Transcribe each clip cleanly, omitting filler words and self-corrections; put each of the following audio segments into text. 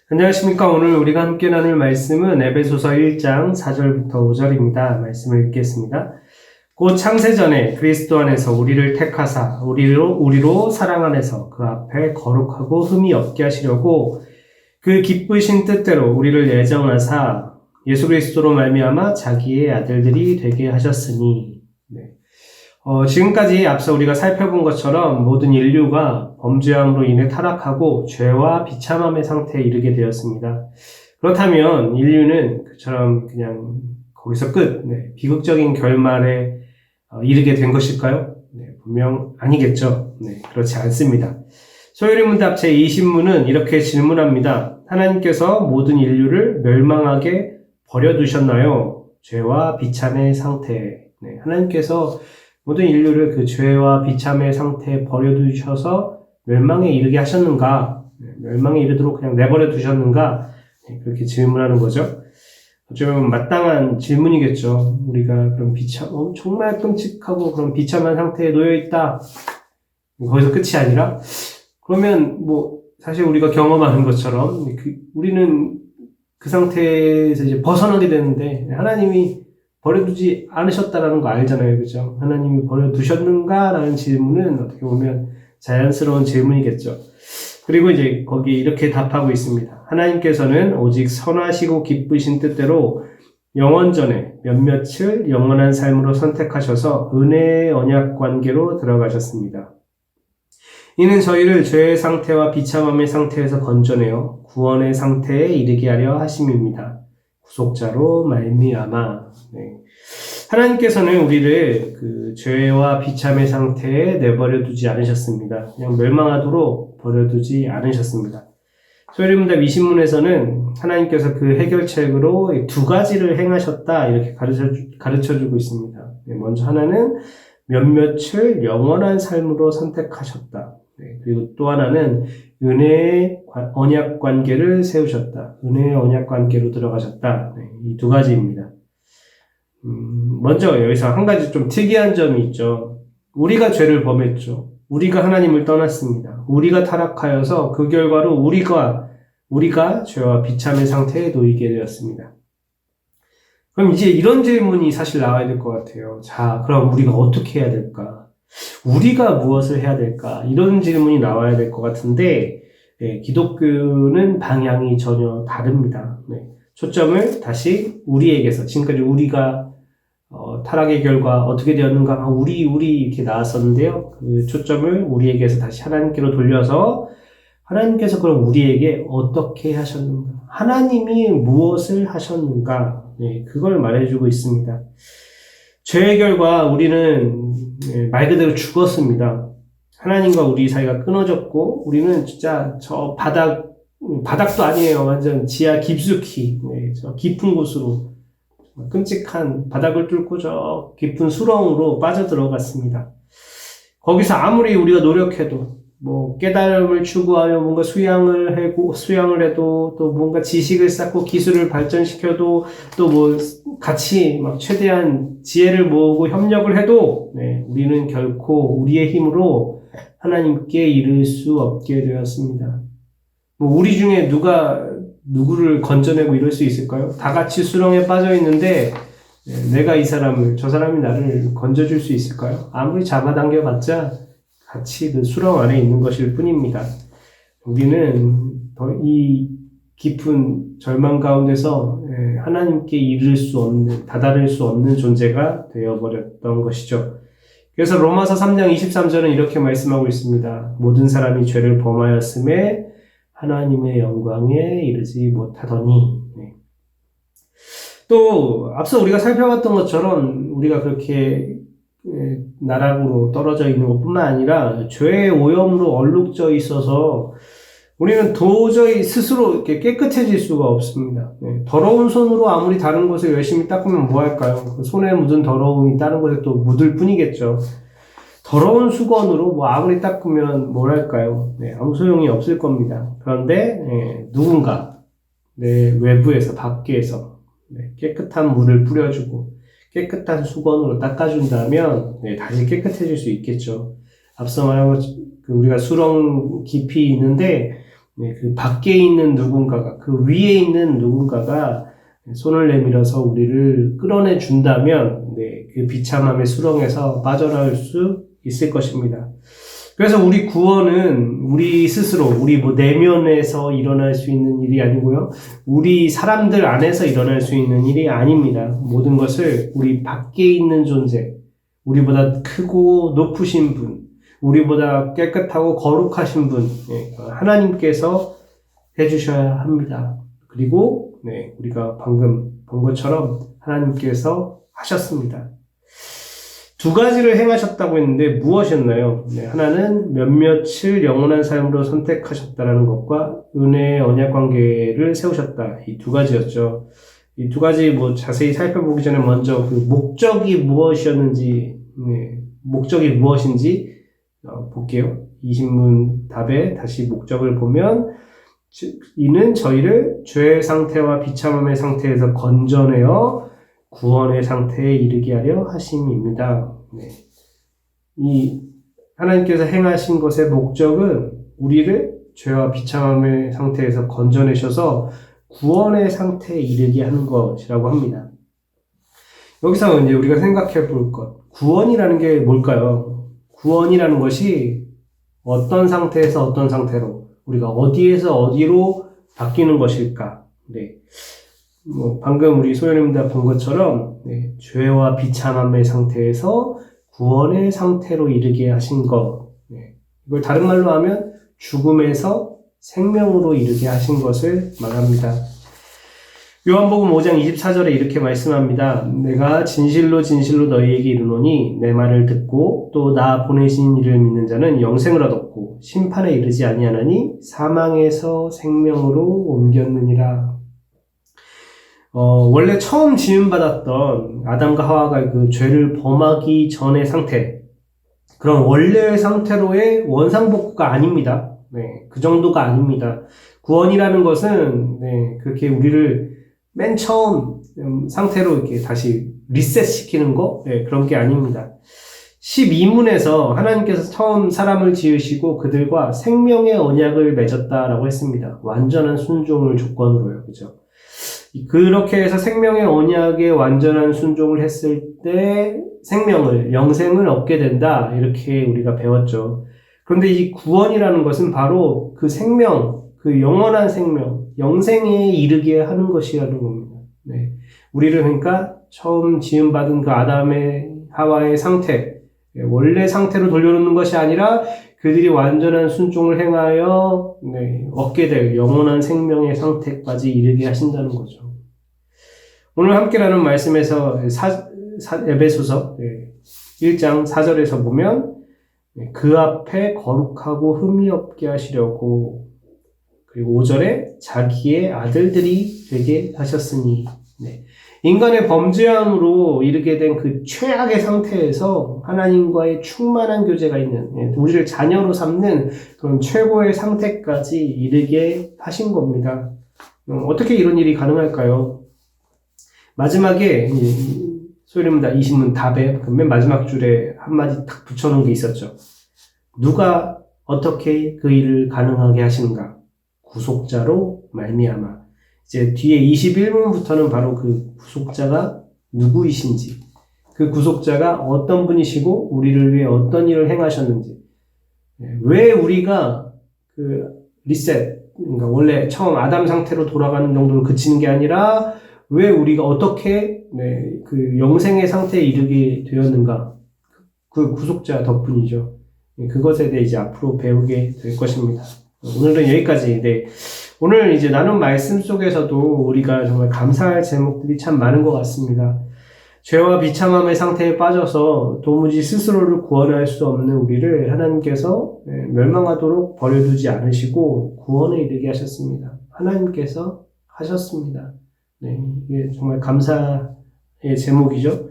안녕하십니까. 오늘 우리가 함께 나눌 말씀은 에베소서 1장 4절부터 5절입니다. 말씀을 읽겠습니다. 곧 창세전에 그리스도 안에서 우리를 택하사 우리로 사랑 안에서 그 앞에 거룩하고 흠이 없게 하시려고 그 기쁘신 뜻대로 우리를 예정하사 예수 그리스도로 말미암아 자기의 아들들이 되게 하셨으니. 지금까지 앞서 우리가 살펴본 것처럼 모든 인류가 범죄함으로 인해 타락하고 죄와 비참함의 상태에 이르게 되었습니다. 그렇다면 인류는 그처럼 그냥 거기서 끝, 비극적인 결말에 이르게 된 것일까요? 분명 아니겠죠. 그렇지 않습니다. 소요리문답 제20문은 이렇게 질문합니다. 하나님께서 모든 인류를 멸망하게 버려두셨나요? 죄와 비참의 상태에. 하나님께서 모든 인류를 그 죄와 비참의 상태에 버려두셔서 멸망에 이르게 하셨는가? 멸망에 이르도록 그냥 내버려 두셨는가? 그렇게 질문하는 거죠. 어쩌면 마땅한 질문이겠죠. 우리가 그런 정말 끔찍하고 그런 비참한 상태에 놓여있다. 거기서 끝이 아니라, 그러면 사실 우리가 경험하는 것처럼, 우리는 그 상태에서 이제 벗어나게 되는데, 하나님이 버려두지 않으셨다라는 거 알잖아요. 그죠? 하나님이 버려두셨는가? 라는 질문은 어떻게 보면 자연스러운 질문이겠죠. 그리고 이제 거기 이렇게 답하고 있습니다. 하나님께서는 오직 선하시고 기쁘신 뜻대로 영원전에 몇몇을 영원한 삶으로 선택하셔서 은혜의 언약 관계로 들어가셨습니다. 이는 저희를 죄의 상태와 비참함의 상태에서 건져내어 구원의 상태에 이르게 하려 하심입니다. 구속자로 말미암아. 하나님께서는 우리를 그 죄와 비참의 상태에 내버려 두지 않으셨습니다. 그냥 멸망하도록 버려두지 않으셨습니다. 소요리문답 20문에서는 하나님께서 그 해결책으로 두 가지를 행하셨다 이렇게 가르쳐주고 있습니다. 먼저 하나는 몇몇을 영원한 삶으로 선택하셨다. 그리고 또 하나는 은혜의 언약 관계를 세우셨다. 은혜의 언약 관계로 들어가셨다. 이 두 가지입니다. 먼저 여기서 한 가지 좀 특이한 점이 있죠. 우리가 죄를 범했죠. 우리가 하나님을 떠났습니다. 우리가 타락하여서 그 결과로 우리가 죄와 비참의 상태에 놓이게 되었습니다. 그럼 이제 이런 질문이 사실 나와야 될 것 같아요. 자, 그럼 우리가 어떻게 해야 될까? 우리가 무엇을 해야 될까? 이런 질문이 나와야 될 것 같은데, 기독교는 방향이 전혀 다릅니다. 초점을 다시 우리에게서, 지금까지 우리가 타락의 결과 어떻게 되었는가? 우리 이렇게 나왔었는데요. 그 초점을 우리에게서 다시 하나님께로 돌려서 하나님께서 그럼 우리에게 어떻게 하셨는가? 하나님이 무엇을 하셨는가? 그걸 말해주고 있습니다. 죄의 결과 우리는 말 그대로 죽었습니다. 하나님과 우리 사이가 끊어졌고 우리는 진짜 저 바닥도 아니에요. 완전 지하 깊숙이 저 깊은 곳으로 끔찍한 바닥을 뚫고 저 깊은 수렁으로 빠져들어갔습니다. 거기서 아무리 우리가 노력해도 깨달음을 추구하며 뭔가 수양을 해도 또 뭔가 지식을 쌓고 기술을 발전시켜도 또 같이 최대한 지혜를 모으고 협력을 해도 우리는 결코 우리의 힘으로 하나님께 이를 수 없게 되었습니다. 우리 중에 누구를 건져내고 이럴 수 있을까요? 다 같이 수렁에 빠져 있는데 내가 저 사람이 나를 건져줄 수 있을까요? 아무리 잡아당겨봤자 같이 그 수렁 안에 있는 것일 뿐입니다. 우리는 이 깊은 절망 가운데서 하나님께 다다를 수 없는 존재가 되어버렸던 것이죠. 그래서 로마서 3장 23절은 이렇게 말씀하고 있습니다. 모든 사람이 죄를 범하였음에 하나님의 영광에 이르지 못하더니. 또 앞서 우리가 살펴봤던 것처럼 우리가 그렇게 나락으로 떨어져 있는 것뿐만 아니라 죄의 오염으로 얼룩져 있어서 우리는 도저히 스스로 이렇게 깨끗해질 수가 없습니다. 더러운 손으로 아무리 다른 곳을 열심히 닦으면 뭐 할까요? 그 손에 묻은 더러움이 다른 곳에 또 묻을 뿐이겠죠. 더러운 수건으로 아무리 닦으면 뭘 할까요? 아무 소용이 없을 겁니다. 그런데 누군가 내 외부에서 밖에서 깨끗한 물을 뿌려주고 깨끗한 수건으로 닦아준다면 다시 깨끗해질 수 있겠죠. 앞서 말한 것 우리가 수렁 깊이 있는데 네, 그 밖에 있는 누군가가, 그 위에 있는 누군가가 손을 내밀어서 우리를 끌어내 준다면, 네, 그 비참함의 수렁에서 빠져나올 수 있을 것입니다. 그래서 우리 구원은 우리 스스로, 우리 내면에서 일어날 수 있는 일이 아니고요. 우리 사람들 안에서 일어날 수 있는 일이 아닙니다. 모든 것을 우리 밖에 있는 존재, 우리보다 크고 높으신 분, 우리보다 깨끗하고 거룩하신 분, 하나님께서 해주셔야 합니다. 그리고 우리가 방금 본 것처럼 하나님께서 하셨습니다. 두 가지를 행하셨다고 했는데 무엇이었나요? 하나는 몇몇을 영원한 삶으로 선택하셨다는 것과 은혜의 언약 관계를 세우셨다. 이 두 가지였죠. 이 두 가지 자세히 살펴보기 전에 먼저 그 목적이 무엇이었는지, 목적이 무엇인지 볼게요. 이 신문 답에 다시 목적을 보면 이는 저희를 죄의 상태와 비참함의 상태에서 건져내어 구원의 상태에 이르게 하려 하심입니다. 이 하나님께서 행하신 것의 목적은 우리를 죄와 비참함의 상태에서 건져내셔서 구원의 상태에 이르게 하는 것이라고 합니다. 여기서 이제 우리가 생각해 볼 것, 구원이라는 게 뭘까요? 구원이라는 것이 어떤 상태에서 어떤 상태로, 우리가 어디에서 어디로 바뀌는 것일까? 방금 우리 소연입니다 본 것처럼, 죄와 비참함의 상태에서 구원의 상태로 이르게 하신 것. 이걸 다른 말로 하면 죽음에서 생명으로 이르게 하신 것을 말합니다. 요한복음 5장 24절에 이렇게 말씀합니다. 내가 진실로 진실로 너희에게 이르노니 내 말을 듣고 또 나 보내신 이를 믿는 자는 영생을 얻었고 심판에 이르지 아니하나니 사망에서 생명으로 옮겼느니라. 원래 처음 지음받았던 아담과 하와가 그 죄를 범하기 전의 상태, 그런 원래의 상태로의 원상복구가 아닙니다. 그 정도가 아닙니다. 구원이라는 것은 그렇게 우리를 맨 처음 상태로 이렇게 다시 리셋시키는 거, 그런 게 아닙니다. 12문에서 하나님께서 처음 사람을 지으시고 그들과 생명의 언약을 맺었다라고 했습니다. 완전한 순종을 조건으로요. 그죠? 그렇게 해서 생명의 언약에 완전한 순종을 했을 때 영생을 얻게 된다. 이렇게 우리가 배웠죠. 그런데 이 구원이라는 것은 바로 그 생명, 그 영원한 생명, 영생에 이르게 하는 것이라는 겁니다. 우리를 그러니까 처음 지음받은 그 아담의 하와의 상태, 원래 상태로 돌려놓는 것이 아니라 그들이 완전한 순종을 행하여 얻게 될 영원한 생명의 상태까지 이르게 하신다는 거죠. 오늘 함께 나눈 말씀에서 에베소서 1장 4절에서 보면 그 앞에 거룩하고 흠이 없게 하시려고, 그리고 5절에 자기의 아들들이 되게 하셨으니, 인간의 범죄함으로 이르게 된 그 최악의 상태에서 하나님과의 충만한 교제가 있는, 우리를 자녀로 삼는 그런 최고의 상태까지 이르게 하신 겁니다. 어떻게 이런 일이 가능할까요? 마지막에 소리입니다. 이 신문 답에 맨 마지막 줄에 한마디 딱 붙여놓은 게 있었죠. 누가 어떻게 그 일을 가능하게 하시는가? 구속자로 말미암아. 이제 뒤에 21문부터는 바로 그 구속자가 누구이신지, 그 구속자가 어떤 분이시고 우리를 위해 어떤 일을 행하셨는지, 왜 우리가 그 리셋, 그러니까 원래 처음 아담 상태로 돌아가는 정도로 그치는 게 아니라 왜 우리가 어떻게 그 영생의 상태에 이르게 되었는가, 그 구속자 덕분이죠. 그것에 대해 이제 앞으로 배우게 될 것입니다. 오늘은 여기까지. 오늘 이제 나눈 말씀 속에서도 우리가 정말 감사할 제목들이 참 많은 것 같습니다. 죄와 비참함의 상태에 빠져서 도무지 스스로를 구원할 수 없는 우리를 하나님께서 멸망하도록 버려두지 않으시고 구원에 이르게 하셨습니다. 하나님께서 하셨습니다. 이게 정말 감사의 제목이죠.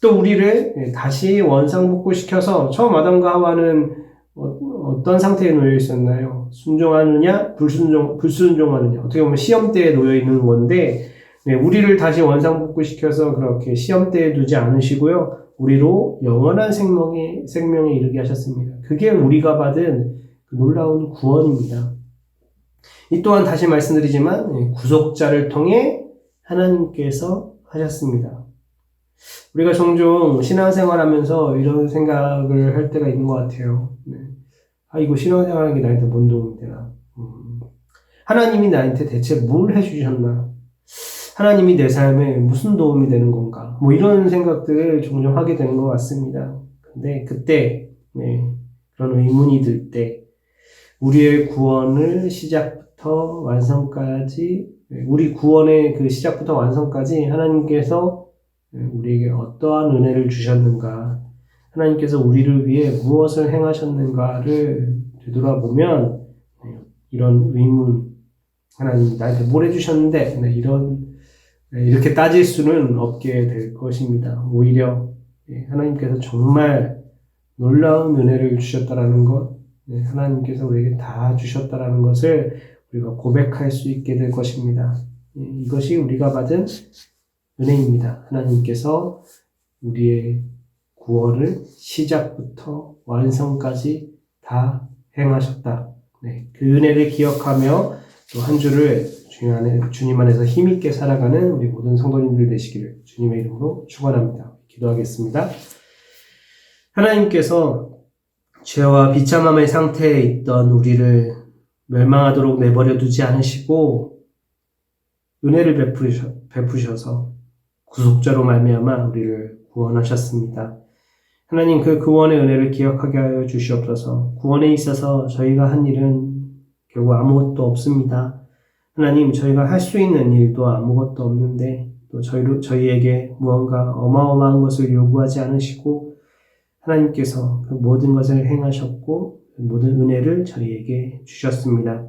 또 우리를 다시 원상복구시켜서 처음 아담과 하와는 어떤 상태에 놓여 있었나요? 순종하느냐, 불순종하느냐. 어떻게 보면 시험대에 놓여 있는 건데, 우리를 다시 원상복구시켜서 그렇게 시험대에 두지 않으시고요. 우리로 영원한 생명에 이르게 하셨습니다. 그게 우리가 받은 그 놀라운 구원입니다. 이 또한 다시 말씀드리지만 구속자를 통해 하나님께서 하셨습니다. 우리가 종종 신앙생활하면서 이런 생각을 할 때가 있는 것 같아요. 이거 신앙생활하는 게 나한테 뭔 도움이 되나? 하나님이 나한테 대체 뭘 해주셨나? 하나님이 내 삶에 무슨 도움이 되는 건가? 뭐 이런 생각들을 종종 하게 되는 것 같습니다. 근데 그때 그런 의문이 들 때 우리의 구원을 시작부터 완성까지 우리 구원의 그 시작부터 완성까지 하나님께서 우리에게 어떠한 은혜를 주셨는가, 하나님께서 우리를 위해 무엇을 행하셨는가를 되돌아보면 이런 의문, 하나님 나한테 뭘 해주셨는데 이렇게 따질 수는 없게 될 것입니다. 오히려 하나님께서 정말 놀라운 은혜를 주셨다라는 것, 하나님께서 우리에게 다 주셨다라는 것을 우리가 고백할 수 있게 될 것입니다. 이것이 우리가 받은 은혜입니다. 하나님께서 우리의 구원을 시작부터 완성까지 다 행하셨다. 그 은혜를 기억하며 또 한 주를 주님 안에서 힘있게 살아가는 우리 모든 성도님들 되시기를 주님의 이름으로 축원합니다. 기도하겠습니다. 하나님께서 죄와 비참함의 상태에 있던 우리를 멸망하도록 내버려 두지 않으시고 은혜를 베푸셔서 구속자로 말미암아 우리를 구원하셨습니다. 하나님, 그 구원의 은혜를 기억하게 하여 주시옵소서. 구원에 있어서 저희가 한 일은 결국 아무것도 없습니다. 하나님, 저희가 할 수 있는 일도 아무것도 없는데 또 저희에게 무언가 어마어마한 것을 요구하지 않으시고 하나님께서 그 모든 것을 행하셨고 그 모든 은혜를 저희에게 주셨습니다.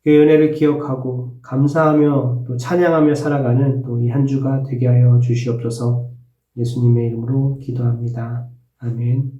그 은혜를 기억하고 감사하며 또 찬양하며 살아가는 또 이 한 주가 되게 하여 주시옵소서. 예수님의 이름으로 기도합니다. 아멘.